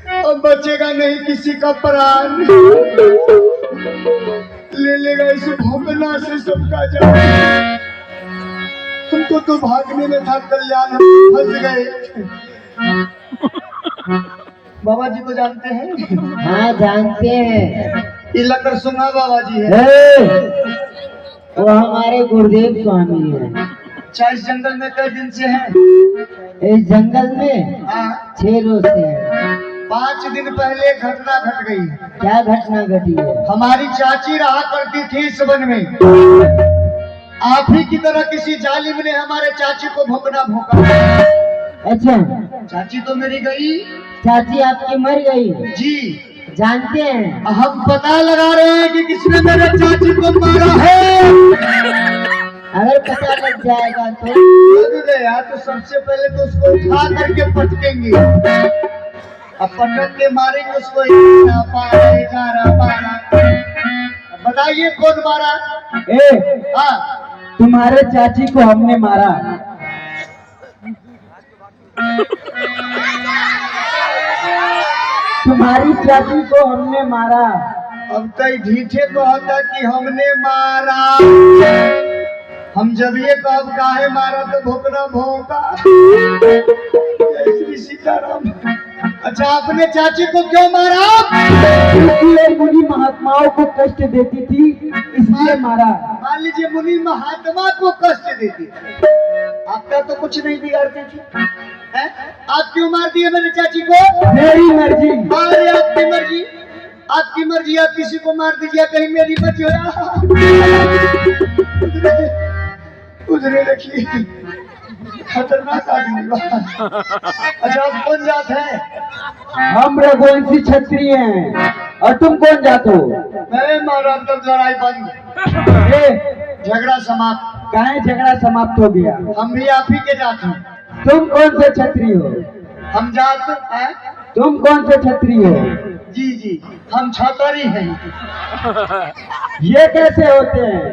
अब बचेगा नहीं किसी का प्राण, ले लेगा इस भोगना से सबका जान। हमको तो भागने में था कल्याण, हम फंस गए। बाबा जी को जानते हैं? हाँ जानते हैं। ये लकर सुना बाबा जी है। वो हमारे गुरुदेव स्वामी है। अच्छा, इस जंगल में कई दिन से हैं? इस जंगल में हाँ, 6 रोज से है। 5 दिन पहले एक घटना घट गई। क्या घटना घटी है? हमारी चाची रहा करती थी इस वन में। आप ही की तरह किसी जालिम ने हमारे चाची को भोंकना भोंका। अच्छा, चाची तो मेरी गई। चाची आपकी मर गई? जी। जानते हैं? हम पता लगा रहे हैं कि किसने मेरे चाची को मारा है। अगर पता लग जाएगा तो? लग गया तो सबसे पहले तो उसको उठा करके पटकेंगे। अब पटक के मारेंगे उसको। 11, 12। बताइए कौन मारा? हाँ, तुम्हारे चाची को हमने मारा। तुम्हारी चाची को हमने मारा। अब कई ढीठे को होता कि हमने मारा। हम जब ये कब काहे मारा तो भोकना भोंका। जय श्री सीताराम। अच्छा, आपने चाची को क्यों मारा? इसलिए मुनि महात्माओं को कष्ट देती थी, इसलिए मारा। मान लीजिए मुनि महात्मा को कष्ट देती, आपका तो कुछ नहीं बिगाड़ती थी। है? आप क्यों मार दिए मेरे चाची को? मेरी मर्जी। अरे आपकी मर्जी, आपकी मर्जी। आप किसी को मार दीजिए, कहीं मेरी मर्जी हो। उधरे रखिए, खतरनाक आदमी। अच्छा, आप कौन जात है? हम रघुवंशी क्षत्रिय हैं। और तुम कौन जात हो? मैं मारा तब लड़ाई बंद, झगड़ा समाप्त। काहे झगड़ा समाप्त हो गया? हम भी आप ही के जात हैं। तुम कौन से क्षत्रिय हो? हम जात हैं। तुम कौन से क्षत्रिय हो? जी जी, हम छतरी हैं। ये कैसे होते हैं?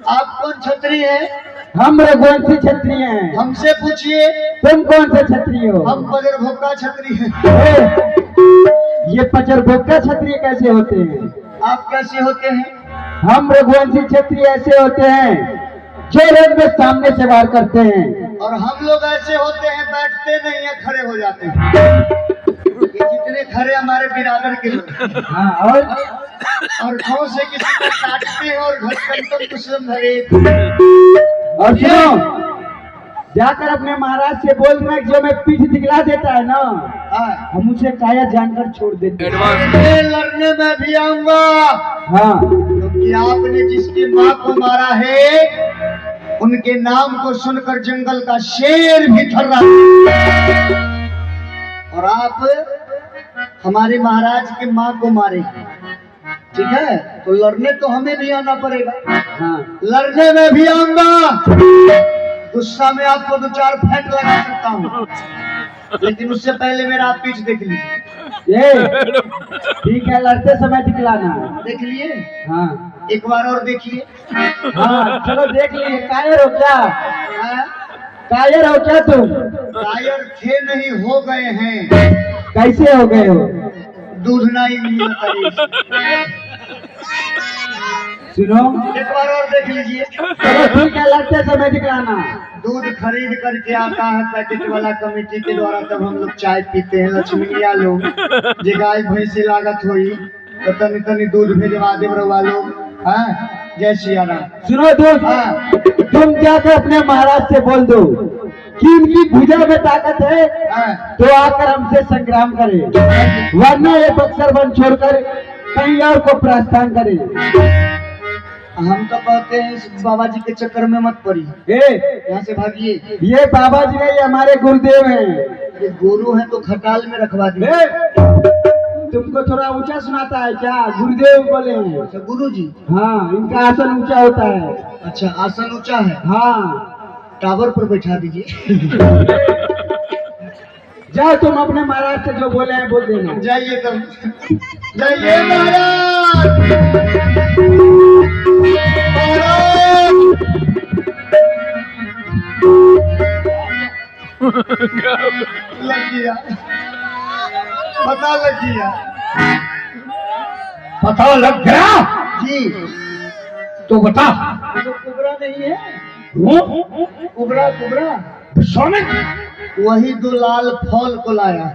आप कौन छतरी हैं? हम रघुवंशी क्षत्रिय हैं। हमसे पूछिए। तुम कौन से क्षत्रिय हो? हम बजर भोक्का छतरी हैं। ये पचर भोक्का क्षत्रिय कैसे होते हैं? आप कैसे होते हैं? हम रघुवंशी क्षत्रिय ऐसे होते हैं जो रण में सामने से वार करते हैं। और हम लोग ऐसे होते हैं, बैठते नहीं है, खड़े हो जाते हैं। ये जितने खड़े हमारे बिरादर के लोग। हाँ, और खाओ से किसी को काटते हैं और घटकंतम कुशलम धरे। और सुनो, जाकर अपने महाराज से बोलना जो मैं पीठ दिखला देता है ना, हम उसे काया जानकर छोड़ देते हैं। लड़ने में भी आऊंगा। हाँ, क्योंकि आपने जिसकी माँ को मारा है, उनके नाम को सुनकर जंगल का शेर भी थर्रा। और आप हमारे महाराज के माँ को मारे, ठीक है? तो लड़ने तो हमें भी आना पड़ेगा। हाँ, लड़ने में भी आऊंगा। गुस्सा में आपको 2-4 फेंट लगा सकता हूँ, लेकिन उससे पहले मेरा आप पीठ देख लीजिए। ये ठीक है, लड़ते समय दिखलाना। देख लिए? हाँ, एक बार और देखिए। हाँ, चलो देख लिए। कायर हो क्या? हाँ? कायर हो क्या तुम? कायर थे नहीं, हो गए हैं। कैसे हो गए हो? दूध नहीं मिलता। सुनो, एक बार और देख लीजिए। चलो ठीक है, लड़ते समय दिखलाना। दूध खरीद करके आता है पैकेट वाला कमेटी के द्वारा, तब हम लोग चाय पीते हैं। लक्ष्मीनिया लोग जे गाय भैंसी लागत हुई तो तनी तनी दूध भेजवा दे रवा लोग। हाँ, जय सिया राम। सुनो दोस्त, हाँ, तुम जाकर अपने महाराज से बोल दो कि इनकी भुजा में ताकत है हाँ। तो आकर हमसे संग्राम करे, वरना ये बक्सर वन छोड़कर कहीं और को प्रस्थान करे। हम तो कहते हैं इस बाबा जी के चक्कर में मत पड़िए, यहाँ से भागिए। ये बाबा जी नहीं, हमारे गुरुदेव हैं। ये गुरु है तो खटाल में रखवा दिए। तुमको थोड़ा ऊंचा सुनाता है क्या? गुरुदेव बोले हैं। अच्छा, गुरु जी। हाँ, इनका आसन ऊंचा होता है। अच्छा, आसन ऊंचा है। हाँ, टावर पर बैठा दीजिए। जाओ, तुम अपने महाराज से जो बोले हैं बोल देना। जाइए तब। जाइए महाराज। लग गया। पता लग गया। पता लग गया जी। तो बता। तो कुबरा नहीं है? कुबरा कुबरा स्वामी वही दो लाल फल को लाया।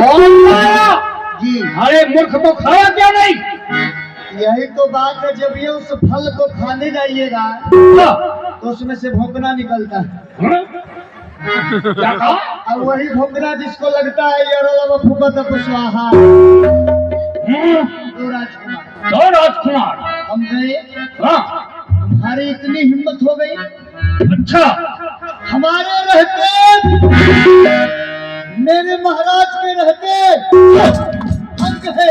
और लाया जी। अरे मूर्ख तो खाया क्या नहीं? यही तो बात है, जब ये उस फल को खाने जाइएगा तो उसमें से भोंकना निकलता है। क्या कहा? और वही भोंकना जिसको लगता है ये फुकत स्वाहा। तो राजकुमार तो राजकुमार हम गए, हाँ हमारी इतनी हिम्मत हो गई, अच्छा हमारे रहते, मेरे महाराज के रहते अंक है,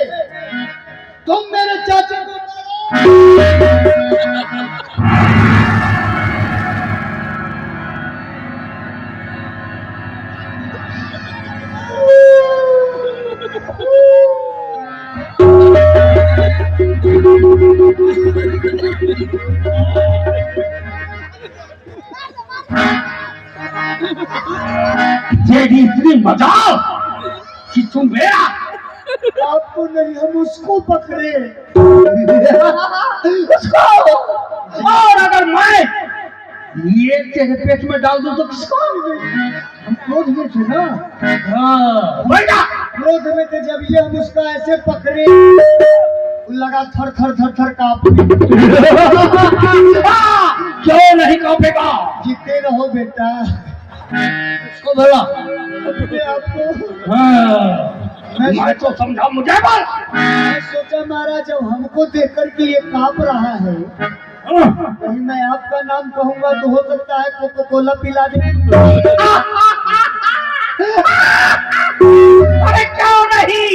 तुम मेरे चाचा को तेरी इतनी मजाक कि तुम मेरा आपको नहीं, हम उसको पकड़े। उसको। और अगर मैं ये तेरे पेट में डाल दूं तो किसको? हम क्रोध में थे ना। हाँ बेटा क्रोध में थे, जब ये हम उसका ऐसे पकड़े लगा थर थर थर थर कांपने। क्यों नहीं कांपेगा? जीते रहो बेटा। उसको बोला आपको मैं तो समझा मुझे बोल। मैं सोचा महाराज जब हमको देख करके ये कांप रहा है, कहीं मैं आपका नाम कहूंगा तो हो सकता है कोको कोला पिला दे। अरे क्यों नहीं,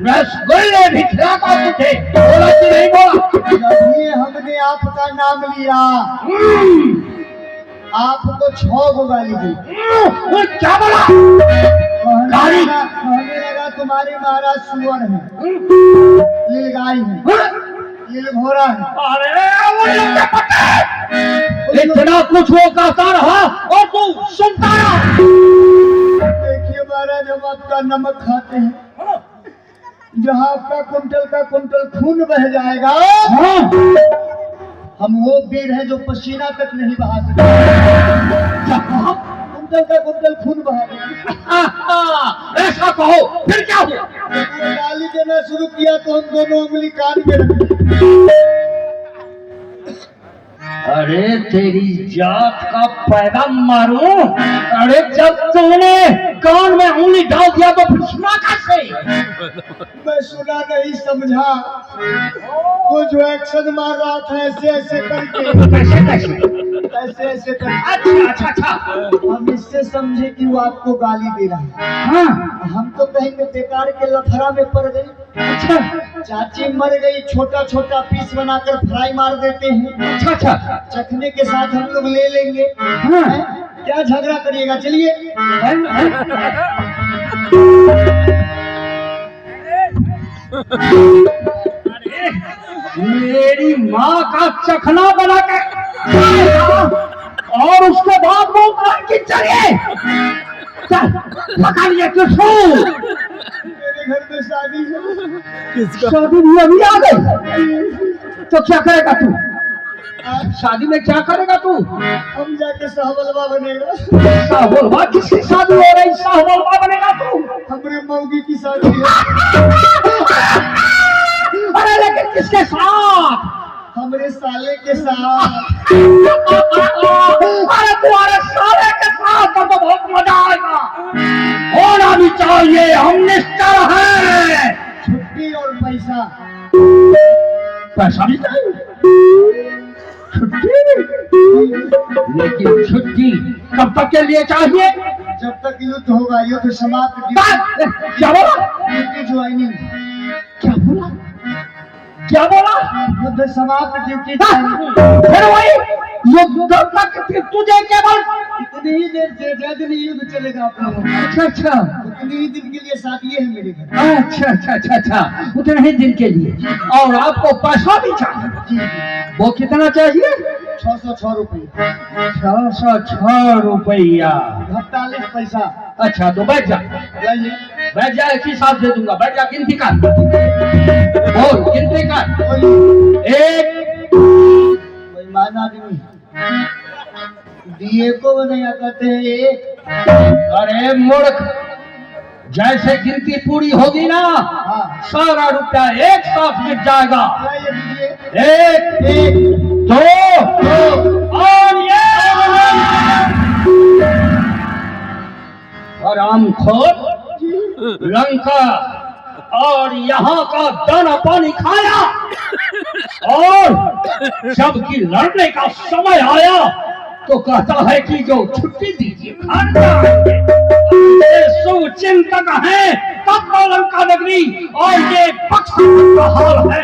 रसगुल्ले भी खिलाता तुझे, बोला कि नहीं बोला? जब ये हमने आपका नाम लिया आपको 6 गो गाली दी। क्या बोला? कहने लगा तुम्हारे महाराज सुअर है, नीलगाय है, नीलघोड़ा है। अरे इतना कुछ वो कहता रहा और तू सुनता रहा। देखिए महाराज हम आपका नमक खाते हैं, जहाँ आपका कुंटल का कुंटल खून बह जाएगा, हम वो वीर हैं जो पसीना तक नहीं बहा सकते। कुंटल का कुंटल खून बहा देंगे। ऐसा कहो फिर क्या हुआ? गाली देना शुरू किया तो हम दोनों उंगली कान में रखे। अरे तेरी जात का पैदा मारूं? अरे जब तुमने कान में उंगली डाल दिया तो फिर सुना कैसे? मैं सुना नहीं समझा, वो जो एक्शन मार रहा था ऐसे ऐसे करके, कैसे कैसे ऐसे ऐसे करके। अच्छा अच्छा अच्छा हम इससे समझे कि वो आपको गाली दे रहा है। हाँ हम तो कहेंगे बेकार के लफड़ा में पड़ गई। अच्छा चाची मर गई, छोटा छोटा पीस बनाकर फ्राई मार देते हैं, अच्छा अच्छा चखने के साथ हम लोग ले लेंगे। हैं? क्या झगड़ा करिएगा, चलिए। मेरी माँ का चखना बना के और उसके बाद वो कि चलिए चल पका लिया किसको? मेरे घर में शादी है। शादी भी अभी आ गई तो क्या करेगा तू? शादी में क्या करेगा तू? हम जाके साहबलवा बनेगा। साहबलवा? किसकी शादी हो रही? साहबलवा बनेगा तू? हमारे मौगी की शादी है। अरे लेकिन किसके साथ? हमारे साले के साथ। अरे तुम्हारे साले के साथ तो बहुत मजा आएगा, होना भी चाहिए, हम निश्चय हैं। छुट्टी और पैसा। पैसा भी चाहिए, छुट्टी लेकिन छुट्टी कब तक के लिए चाहिए? जब तक युद्ध होगा, युद्ध समाप्त। क्या बोला? Duty joining. क्या बोला? क्या बोला? युद्ध समाप्त, ड्यूटी। फिर वही युद्ध तक तुझे केवल इतनी ही देर से ज्यादा नहीं युद्ध चलेगा अपना। अच्छा अच्छा उतनी ही दिन के लिए शादी है मेरे घर। अच्छा अच्छा अच्छा अच्छा उतने ही दिन के लिए, और आपको पैसा भी चाहिए। जी वो कितना चाहिए? 606 रुपये। 606 रुपया। 48 पैसा। अच्छा तो बैठ जा। लाइए। बैठ जा, एक ही साथ दे दूंगा। बैठ जा, गिनती कर, बोल गिनती कर। बोलिए। एक, बेईमान आदमी दिए को नहीं करते हैं एक। अरे मूर्ख, जैसे गिनती पूरी होगी ना हाँ सारा रुपया एक साथ मिट जाएगा। ये दीजिए। एक, एक, दो, और ये हरामखोर लंका और यहाँ का दाना पानी खाया, और जबकि लड़ने का समय आया तो कहता है कि जो छुट्टी दीजिए घर जाएंगे। ये सुचिंतक है तब तो लंका नगरी और ये पक्षपात का हाल है,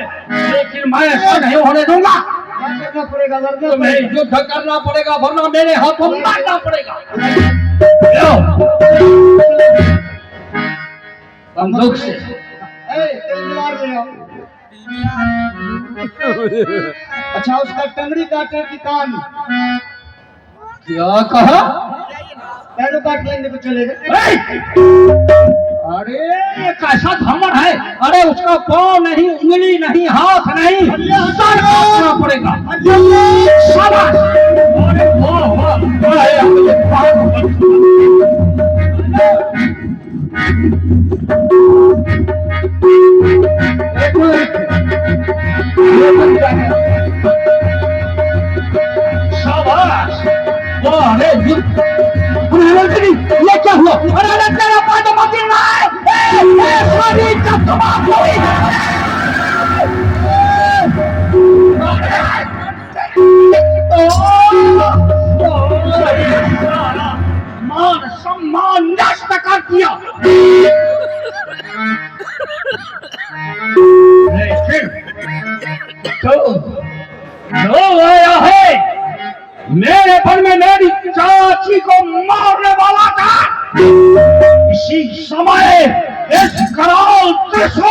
लेकिन मैं ऐसा नहीं होने दूंगा। क्या करना पड़ेगा? लड़ना तुम्हें पड़ेगा। युद्ध करना पड़ेगा, वरना मेरे हाथों मारना पड़ेगा। लो, बंदूक से तेल मिला रहे हो। अच्छा उसका टंगड़ी काटे की कान? क्या कहा? पैरों काट लेंगे तो चलेगा। अरे ये कैसा धमन है? अरे उसका पाँव नहीं, उंगली नहीं, हाथ नहीं, सर काटना पड़ेगा। शाबाश! अरे वाह वाह, बड़ा है आपके पाँव। एक मिनट, ये बन जाएगा। शाबाश! वाह रे युद्ध! ये क्या हुआ? अरे तेरा पाँव मत गिरना है। सारी चकमा हुई। मान सम्मान नष्ट कर दिया। लेकिन तो आया है मेरे पर में मेरी चाची को मारने वाला था। इसी समय इस कराल त्रिशूल